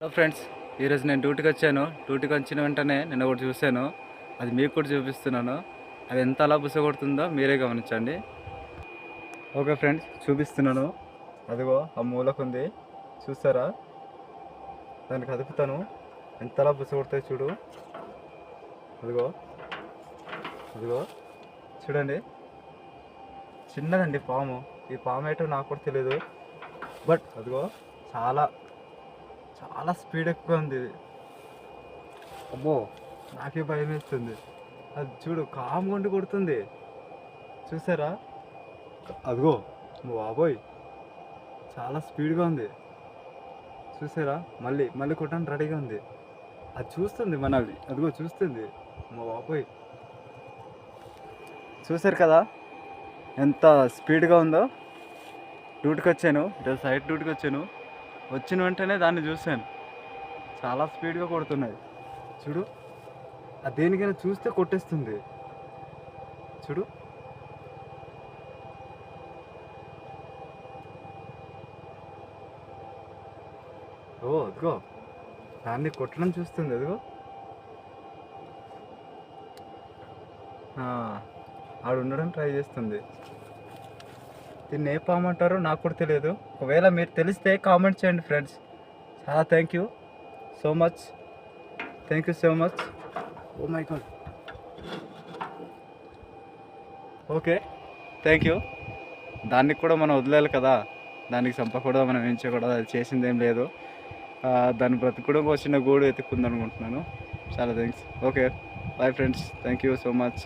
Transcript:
Hello friends, ఈరోజు నేను డ్యూటీకి వచ్చాను. డ్యూటీకి వచ్చిన వెంటనే నేను ఒకటి చూశాను. అది మీకు కూడా చూపిస్తున్నాను. అది ఎంత అలా బుసగొడుతుందో మీరే గమనించండి. ఓకే ఫ్రెండ్స్, చూపిస్తున్నాను. అదిగో ఆ మూలకుంది, చూస్తారా? దాన్ని కదుపుతాను, ఎంతలా బుసగొడతాయి చూడు. అదిగో అదిగో చూడండి, చిన్నదండి పాము. ఈ పాము ఏంటో నాకు కూడా తెలియదు, బట్ అదిగో చాలా చాలా స్పీడ్ ఎక్కువ ఉంది ఇది. అమ్మో, నాకే భయం వేస్తుంది. అది చూడు, కాముగుండి కొడుతుంది, చూసారా? అదిగో బాబోయ్, చాలా స్పీడ్గా ఉంది, చూసారా? మళ్ళీ మళ్ళీ కొట్టడానికి రెడీగా ఉంది. అది చూస్తుంది మనల్ని, అదిగో చూస్తుంది. మా బాబోయ్, చూసారు కదా ఎంత స్పీడ్గా ఉందో. డ్యూటీకి వచ్చాను, సైడ్ డ్యూటీకి వచ్చాను. వచ్చిన వెంటనే దాన్ని చూశాను, చాలా స్పీడ్గా కొడుతున్నాయి. చూడు, అది దేనికైనా చూస్తే కొట్టేస్తుంది, చూడు. ఓ అదిగో, దాన్ని కొట్టడం చూస్తుంది, అదిగో. ఆడు ఉండడం ట్రై చేస్తుంది. దీన్ని ఏ పాము అంటారో నాకు కూడా తెలియదు. ఒకవేళ మీరు తెలిస్తే కామెంట్ చేయండి ఫ్రెండ్స్. చాలా thank you so much, thank you so much. Oh my god, okay, thank you. దానికి కూడా మనం వదిలేయాలి కదా, దానికి చంపకూడదు, మనం ఏం చేయకూడదు, అది చేసింది ఏం లేదు. దాన్ని బ్రతకడం ఒక చిన్న గూడు వెతుక్కుంది అనుకుంటున్నాను. చాలా thanks. Okay, bye friends, thank you so much.